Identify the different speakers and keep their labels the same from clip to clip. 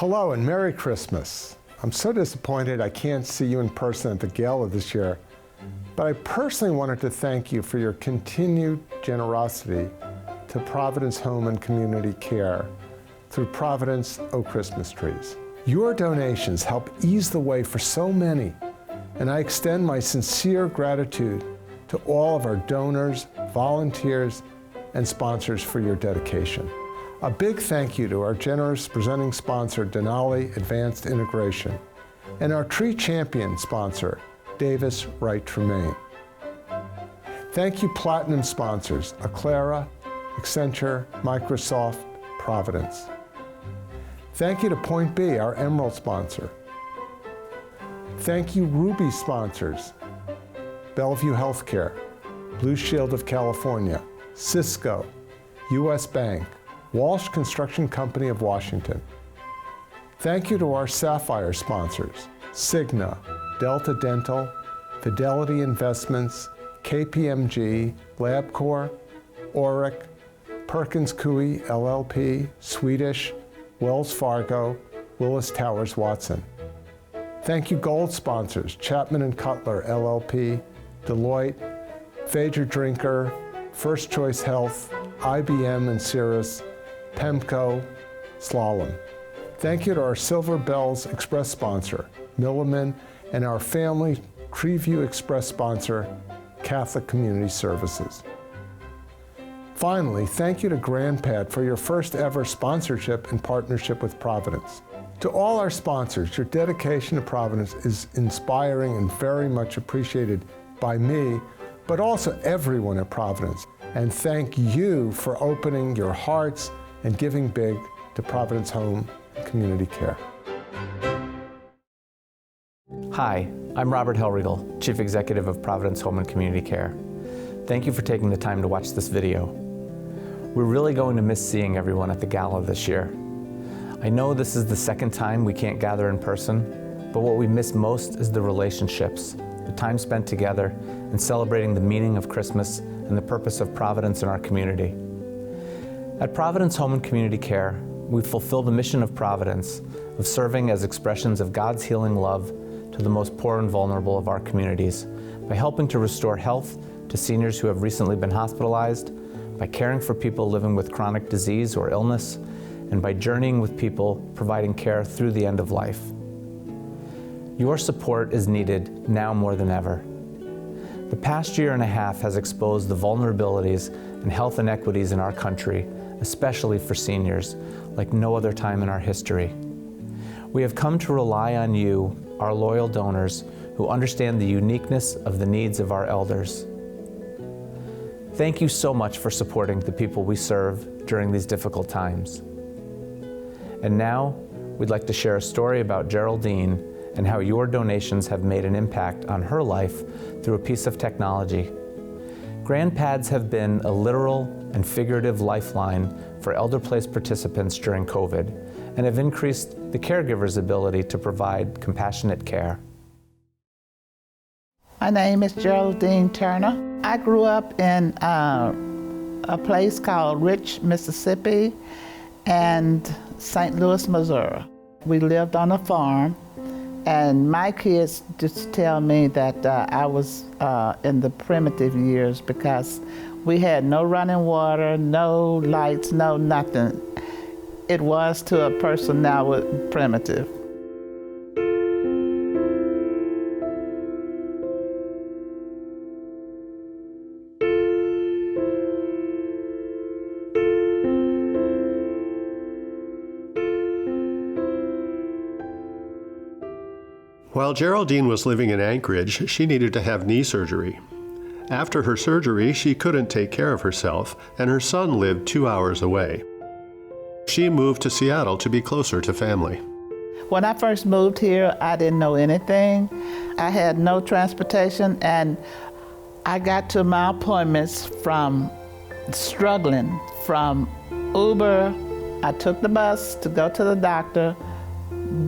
Speaker 1: Hello and Merry Christmas. I'm so disappointed I can't see you in person at the gala this year, but I personally wanted to thank you for your continued generosity to Providence Home and Community Care through Providence O Christmas Trees. Your donations help ease the way for so many, and I extend my sincere gratitude to all of our donors, volunteers, and sponsors for your dedication. A big thank you to our generous presenting sponsor, Denali Advanced Integration, and our tree champion sponsor, Davis Wright Tremaine. Thank you platinum sponsors, Aclara, Accenture, Microsoft, Providence. Thank you to Point B, our emerald sponsor. Thank you Ruby sponsors, Bellevue Healthcare, Blue Shield of California, Cisco, US Bank, Walsh Construction Company of Washington. Thank you to our Sapphire sponsors, Cigna, Delta Dental, Fidelity Investments, KPMG, LabCorp, Oric, Perkins Coie LLP, Swedish, Wells Fargo, Willis Towers Watson. Thank you gold sponsors, Chapman & Cutler LLP, Deloitte, Phaedra Drinker, First Choice Health, IBM and Cirrus, PEMCO, Slalom. Thank you to our Silver Bells Express sponsor, Milliman, and our family Treeview Express sponsor, Catholic Community Services. Finally, thank you to GrandPad for your first ever sponsorship in partnership with Providence. To all our sponsors, your dedication to Providence is inspiring and very much appreciated by me, but also everyone at Providence. And thank you for opening your hearts and giving big to Providence Home and Community Care.
Speaker 2: Hi, I'm Robert Hellriegel, Chief Executive of Providence Home and Community Care. Thank you for taking the time to watch this video. We're really going to miss seeing everyone at the gala this year. I know this is the second time we can't gather in person, but what we miss most is the relationships, the time spent together, and celebrating the meaning of Christmas and the purpose of Providence in our community. At Providence Home and Community Care, we fulfill the mission of Providence of serving as expressions of God's healing love to the most poor and vulnerable of our communities by helping to restore health to seniors who have recently been hospitalized, by caring for people living with chronic disease or illness, and by journeying with people providing care through the end of life. Your support is needed now more than ever. The past year and a half has exposed the vulnerabilities and health inequities in our country, especially for seniors, like no other time in our history. We have come to rely on you, our loyal donors, who understand the uniqueness of the needs of our elders. Thank you so much for supporting the people we serve during these difficult times. And now, we'd like to share a story about Geraldine and how your donations have made an impact on her life through a piece of technology. GrandPads have been a literal and figurative lifeline for Elder Place participants during COVID and have increased the caregiver's ability to provide compassionate care.
Speaker 3: My name is Geraldine Turner. I grew up in a place called Rich, Mississippi, and St. Louis, Missouri. We lived on a farm, and my kids just tell me that I was in the primitive years because we had no running water, no lights, no nothing. It was to a person now with primitive.
Speaker 4: While Geraldine was living in Anchorage, she needed to have knee surgery. After her surgery, she couldn't take care of herself, and her son lived 2 hours away. She moved to Seattle to be closer to family.
Speaker 3: When I first moved here, I didn't know anything. I had no transportation, and I got to my appointments from struggling, from Uber. I took the bus to go to the doctor.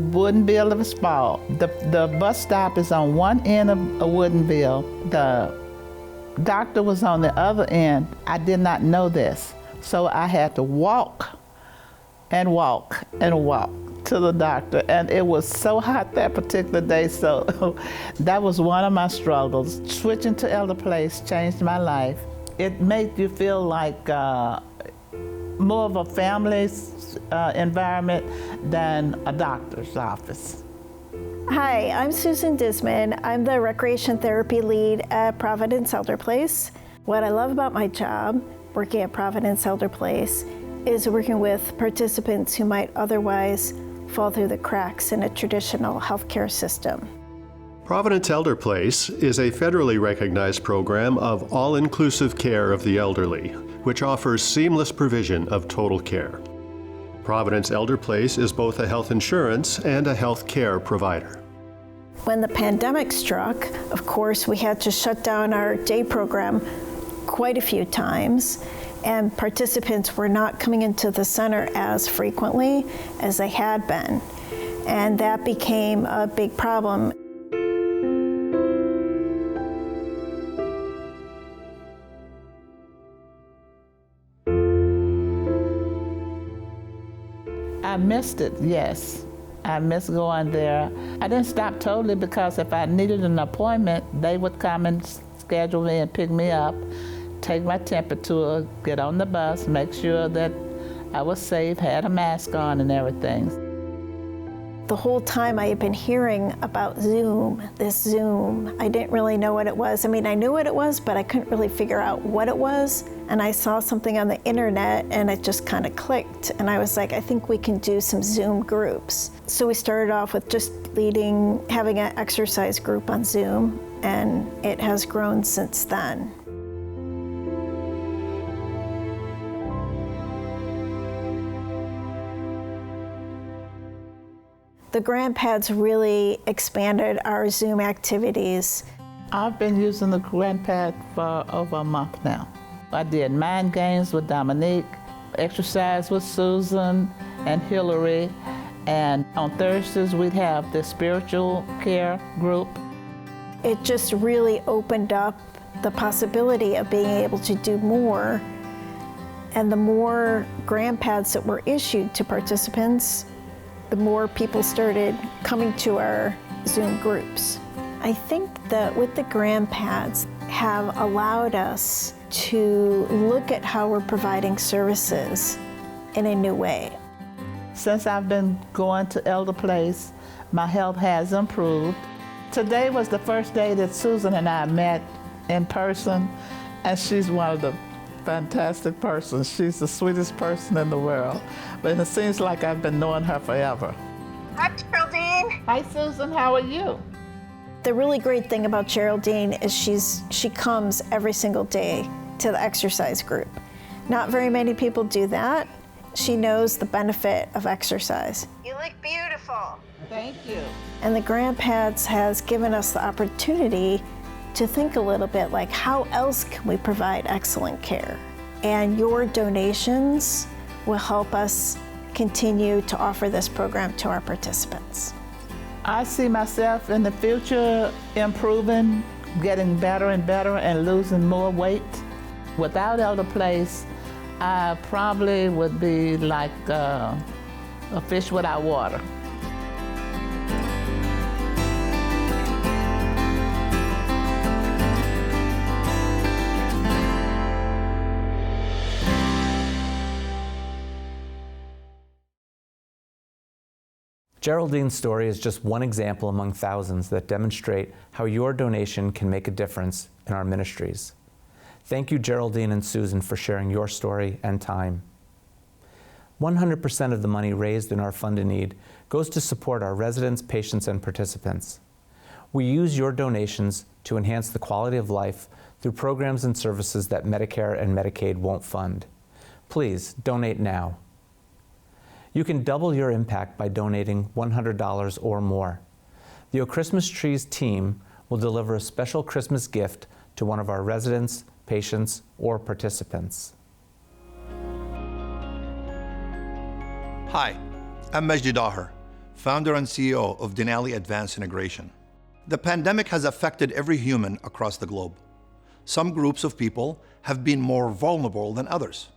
Speaker 3: Woodinville of Spall. The bus stop is on one end of Woodinville. The doctor was on the other end. I did not know this. So I had to walk and walk and walk to the doctor, and it was so hot that particular day, so that was one of my struggles. Switching to Elder Place changed my life. It made you feel like more of a family environment than a doctor's office.
Speaker 5: Hi, I'm Susan Disman. I'm the recreation therapy lead at Providence Elder Place. What I love about my job, working at Providence Elder Place, is working with participants who might otherwise fall through the cracks in a traditional healthcare system.
Speaker 4: Providence Elder Place is a federally recognized program of all-inclusive care of the elderly, which offers seamless provision of total care. Providence Elder Place is both a health insurance and a health care provider.
Speaker 5: When the pandemic struck, of course, we had to shut down our day program quite a few times, and participants were not coming into the center as frequently as they had been, and that became a big problem.
Speaker 3: I missed it, yes. I missed going there. I didn't stop totally because if I needed an appointment, they would come and schedule me and pick me up, take my temperature, get on the bus, make sure that I was safe, had a mask on and everything.
Speaker 5: The whole time I had been hearing about Zoom, this Zoom. I didn't really know what it was. I mean, I knew what it was, but I couldn't really figure out what it was. And I saw something on the internet and it just kind of clicked. And I was like, I think we can do some Zoom groups. So we started off with just having an exercise group on Zoom, and it has grown since then. The GrandPads really expanded our Zoom activities.
Speaker 3: I've been using the GrandPad for over a month now. I did mind games with Dominique, exercise with Susan and Hillary, and on Thursdays we'd have the spiritual care group.
Speaker 5: It just really opened up the possibility of being able to do more, and the more GrandPads that were issued to participants, the more people started coming to our Zoom groups. I think that with the GrandPads have allowed us to look at how we're providing services in a new way.
Speaker 3: Since I've been going to Elder Place, my health has improved. Today was the first day that Susan and I met in person, and she's one of the fantastic persons. She's the sweetest person in the world, but it seems like I've been knowing her forever.
Speaker 5: Hi, Geraldine.
Speaker 3: Hi, Susan, how are you?
Speaker 5: The really great thing about Geraldine is she comes every single day to the exercise group. Not very many people do that. She knows the benefit of exercise. You look beautiful.
Speaker 3: Thank you.
Speaker 5: And the GrandPads has given us the opportunity to think a little bit like, how else can we provide excellent care? And your donations will help us continue to offer this program to our participants.
Speaker 3: I see myself in the future improving, getting better and better, and losing more weight. Without Elder Place, I probably would be like a fish without water.
Speaker 2: Geraldine's story is just one example among thousands that demonstrate how your donation can make a difference in our ministries. Thank you, Geraldine and Susan, for sharing your story and time. 100% of the money raised in our Fund in Need goes to support our residents, patients, and participants. We use your donations to enhance the quality of life through programs and services that Medicare and Medicaid won't fund. Please donate now. You can double your impact by donating $100 or more. The O Christmas Trees team will deliver a special Christmas gift to one of our residents, patients, or participants.
Speaker 6: Hi, I'm Majdi Daher, founder and CEO of Denali Advanced Integration. The pandemic has affected every human across the globe. Some groups of people have been more vulnerable than others.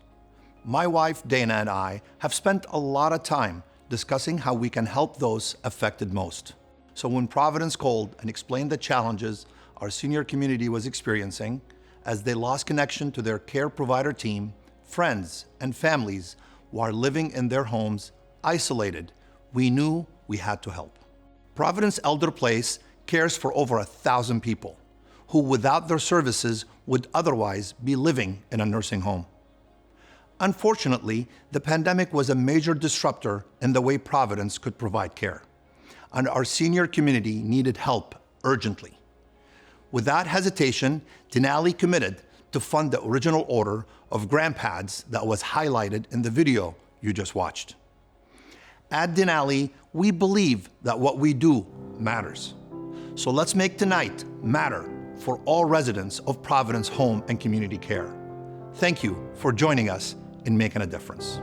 Speaker 6: My wife, Dana, and I have spent a lot of time discussing how we can help those affected most. So when Providence called and explained the challenges our senior community was experiencing as they lost connection to their care provider team, friends, and families while living in their homes isolated, we knew we had to help. Providence Elder Place cares for over 1,000 people who without their services would otherwise be living in a nursing home. Unfortunately, the pandemic was a major disruptor in the way Providence could provide care, and our senior community needed help urgently. Without hesitation, Denali committed to fund the original order of GrandPads that was highlighted in the video you just watched. At Denali, we believe that what we do matters. So let's make tonight matter for all residents of Providence Home and Community Care. Thank you for joining us in making a difference.